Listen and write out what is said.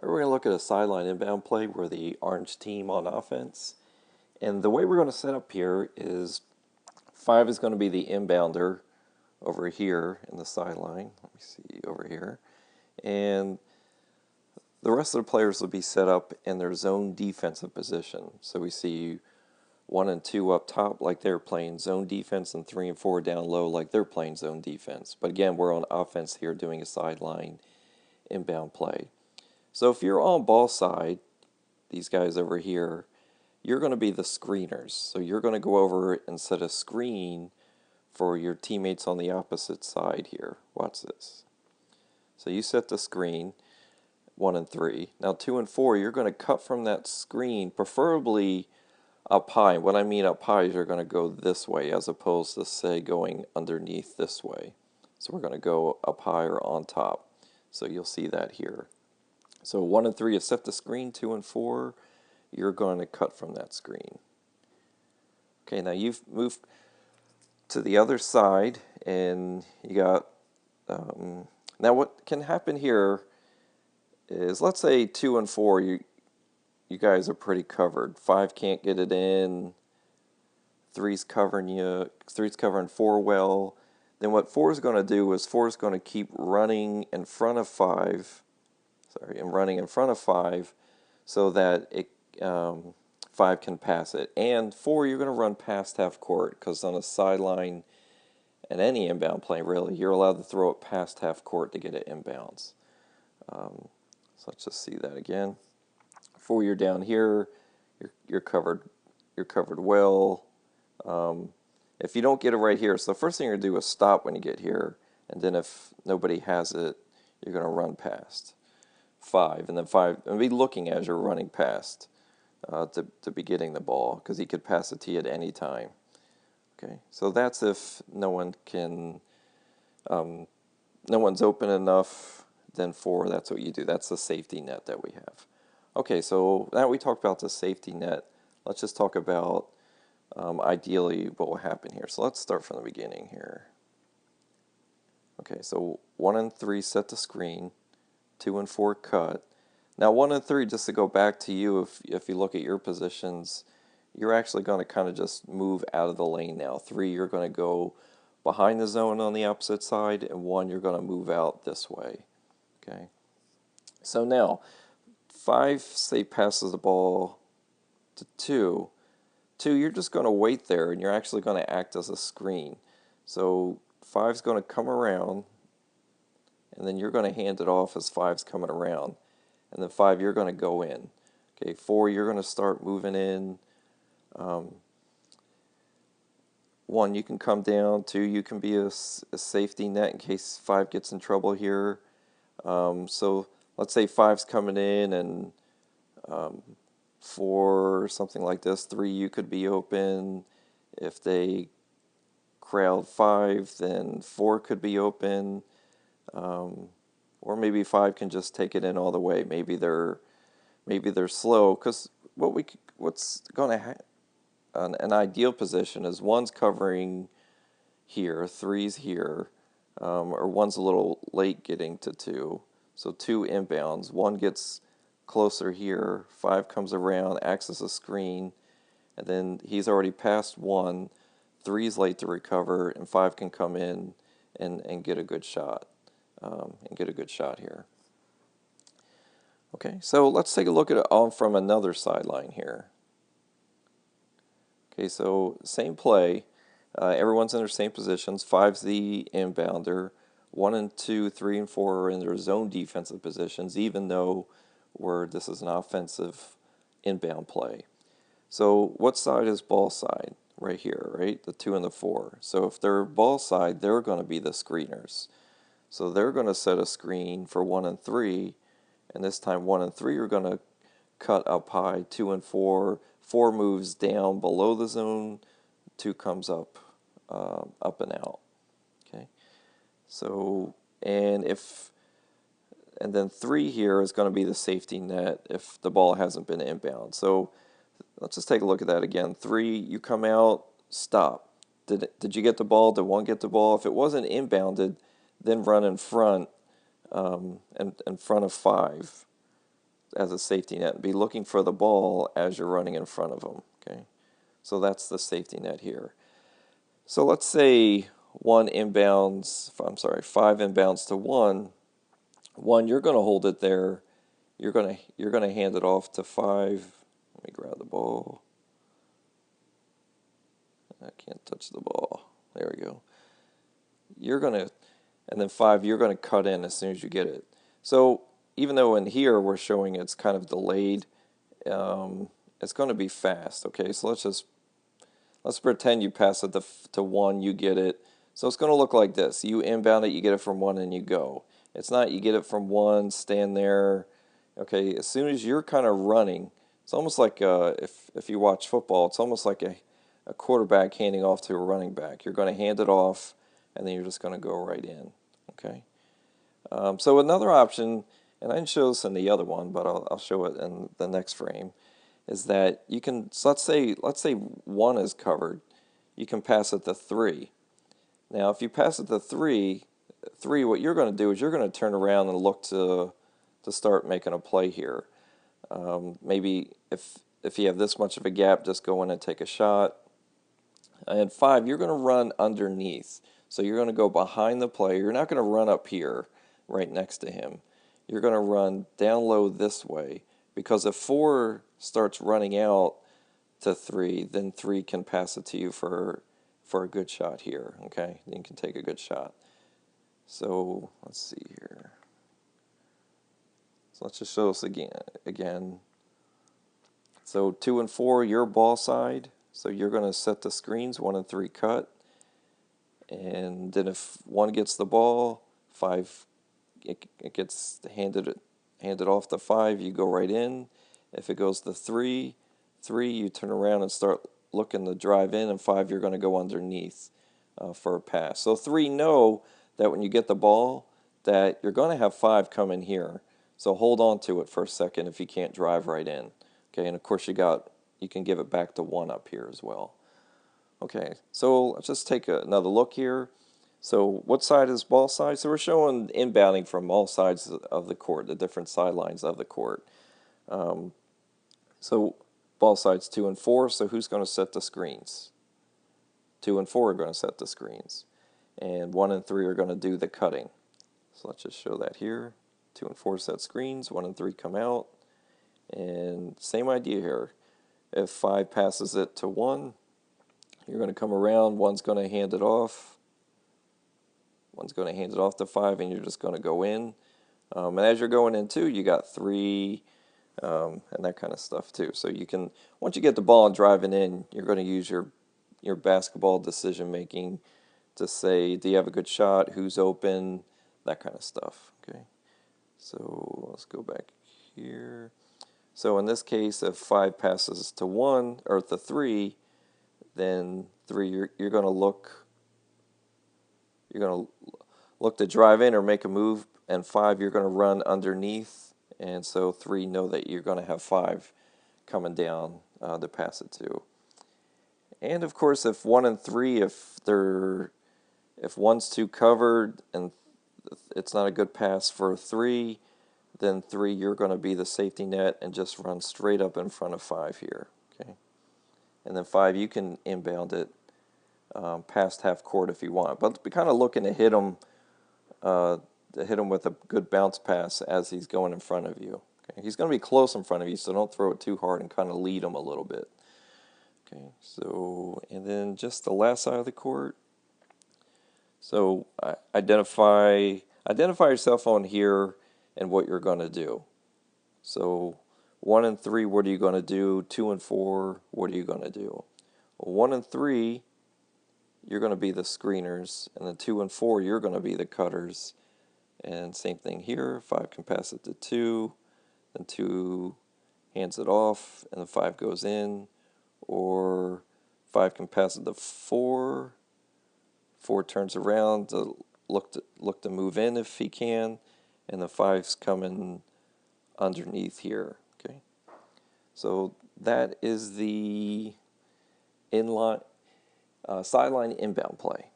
We're going to look at a sideline inbound play where the orange team on offense. And the way we're going to set up here is 5 is going to be the inbounder over here in the sideline. Let me see over here. And the rest of the players will be set up in their zone defensive position. So we see 1 and 2 up top like they're playing zone defense, and 3 and 4 down low like they're playing zone defense. But again, we're on offense here doing a sideline inbound play. So if you're on ball side, these guys over here, you're going to be the screeners. So you're going to go over and set a screen for your teammates on the opposite side here. Watch this. So you set the screen, 1 and 3. Now 2 and 4, you're going to cut from that screen, preferably up high. What I mean up high is you're going to go this way as opposed to, say, going underneath this way. So we're going to go up high or on top. So you'll see that here. So 1 and 3 is set the screen, 2 and 4, you're going to cut from that screen. Okay, now you've moved to the other side, and you got, now what can happen here is, let's say 2 and 4, you guys are pretty covered. 5 can't get it in, 3's covering you, 3's covering 4 well. Then what 4 is going to do is 4 is going to keep running in front of 5, and running in front of 5 so that it 5 can pass it. And 4, you're going to run past half court, because on a sideline and any inbound play, really, you're allowed to throw it past half court to get it inbounds. So let's just see that again. 4, you're down here, you're covered well. If you don't get it right here, so the first thing you're going to do is stop when you get here, and then if nobody has it, you're going to run past 5, and then 5, and be looking as you're running past to be getting the ball, because he could pass it to you at any time. Okay, so that's if no one can, no one's open enough. Then 4, that's what you do. That's the safety net that we have. Okay, so now we talked about the safety net. Let's just talk about ideally what will happen here. So let's start from the beginning here. Okay, so 1 and 3 set the screen, 2 and 4 cut. Now 1 and 3, just to go back to you, if you look at your positions, you're actually going to kind of just move out of the lane now. 3, you're going to go behind the zone on the opposite side, and 1, you're going to move out this way. Okay. So now 5, say, passes the ball to 2. 2, you're just going to wait there, and you're actually going to act as a screen. So 5's going to come around, and then you're going to hand it off as 5's coming around. And then 5, you're going to go in. Okay, 4, you're going to start moving in. 1, you can come down. 2, you can be a safety net in case 5 gets in trouble here. So let's say 5's coming in, and 4, or something like this. 3, you could be open. If they crowd 5, then 4 could be open. Or maybe 5 can just take it in all the way. Maybe they're slow, because what's going to an ideal position is 1's covering here, 3's here, or 1's a little late getting to 2. So 2 inbounds, 1 gets closer here, 5 comes around, acts as a screen, and then he's already passed 1, 3's late to recover, and 5 can come in and get a good shot. Here. Okay, so let's take a look at it all from another sideline here. Okay, so same play. Everyone's in their same positions. 5's the inbounder. 1 and 2, 3 and 4 are in their zone defensive positions, even though this is an offensive inbound play. So what side is ball side? Right here, right? The 2 and the 4. So if they're ball side, they're going to be the screeners. So they're going to set a screen for 1 and 3, and this time 1 and 3 are going to cut up high. 2 and 4, 4 moves down below the zone, 2 comes up and out. Okay, so and then 3 here is going to be the safety net if the ball hasn't been inbound. So let's just take a look at that again. 3, you come out, stop. Did you get the ball? Did 1 get the ball? If it wasn't inbounded, then run in front, in front of 5. as a safety net and be looking for the ball as you're running in front of them. Okay, so that's the safety net here. So let's say five inbounds to one. One, you're going to hold it there. You're gonna hand it off to five. Let me grab the ball. I can't touch the ball. There we go. And then five, you're gonna cut in as soon as you get it. So even though in here we're showing it's kind of delayed, it's going to be fast. Okay, so let's pretend you pass it to one, you get it. So it's going to look like this. You inbound it, you get it from one, and you go. It's not you get it from one, stand there. Okay, as soon as you're kind of running, it's almost like if you watch football, it's almost like a quarterback handing off to a running back. You're going to hand it off, and then you're just going to go right in. Okay. So another option, and I didn't show this in the other one, but I'll show it in the next frame, is that you can, so let's say one is covered, you can pass it to three. Now, if you pass it to three, what you're going to do is you're going to turn around and look to start making a play here. Maybe if you have this much of a gap, just go in and take a shot. And five, you're going to run underneath. So you're going to go behind the player. You're not going to run up here right next to him. You're going to run down low this way, because if four starts running out to three, then three can pass it to you for a good shot here. Okay, then you can take a good shot. So let's see here. So let's just show this again. So 2 and 4, your ball side. So you're going to set the screens, 1 and 3 cut. And then if one gets the ball, five, it gets handed off to five, you go right in. If it goes to three, you turn around and start looking to drive in, and five, you're going to go underneath for a pass. So three, know that when you get the ball, that you're going to have five come in here. So hold on to it for a second if you can't drive right in. Okay, and of course you can give it back to one up here as well. Okay, so let's just take another look here. So what side is ball side? So we're showing inbounding from all sides of the court, the different sidelines of the court. So ball side's 2 and 4, so who's going to set the screens? 2 and 4 are going to set the screens. And 1 and 3 are going to do the cutting. So let's just show that here. 2 and 4 set screens, 1 and 3 come out. And same idea here. If 5 passes it to 1, you're going to come around, 1's going to hand it off. 1's going to hand it off to 5, and you're just going to go in. And as you're going in too, you got 3 and that kind of stuff too. So you can, once you get the ball and driving in, you're going to use your basketball decision making to say, do you have a good shot? Who's open? That kind of stuff. Okay. So let's go back here. So in this case, if 5 passes to 1 or to 3, then 3 you're going to look to drive in or make a move, and 5 you're going to run underneath, and so 3 know that you're going to have 5 coming down to pass it to. And of course, if 1 and 3, if 1's too covered and it's not a good pass for 3, then 3 you're going to be the safety net and just run straight up in front of 5 here. Okay, and then 5 you can inbound it past half court if you want, but be kind of looking to hit him with a good bounce pass as he's going in front of you. Okay, he's going to be close in front of you, so don't throw it too hard and kind of lead him a little bit. Okay, so and then just the last side of the court. So identify yourself on here and what you're going to do. So 1 and 3, what are you going to do? 2 and 4, what are you going to do? Well, 1 and 3, you're going to be the screeners, and then 2 and 4, you're going to be the cutters. And same thing here, 5 can pass it to 2, then 2 hands it off, and then 5 goes in, or 5 can pass it to 4, 4 turns around to look to move in if he can, and the 5's coming underneath here. Okay, so that is the sideline inbound play.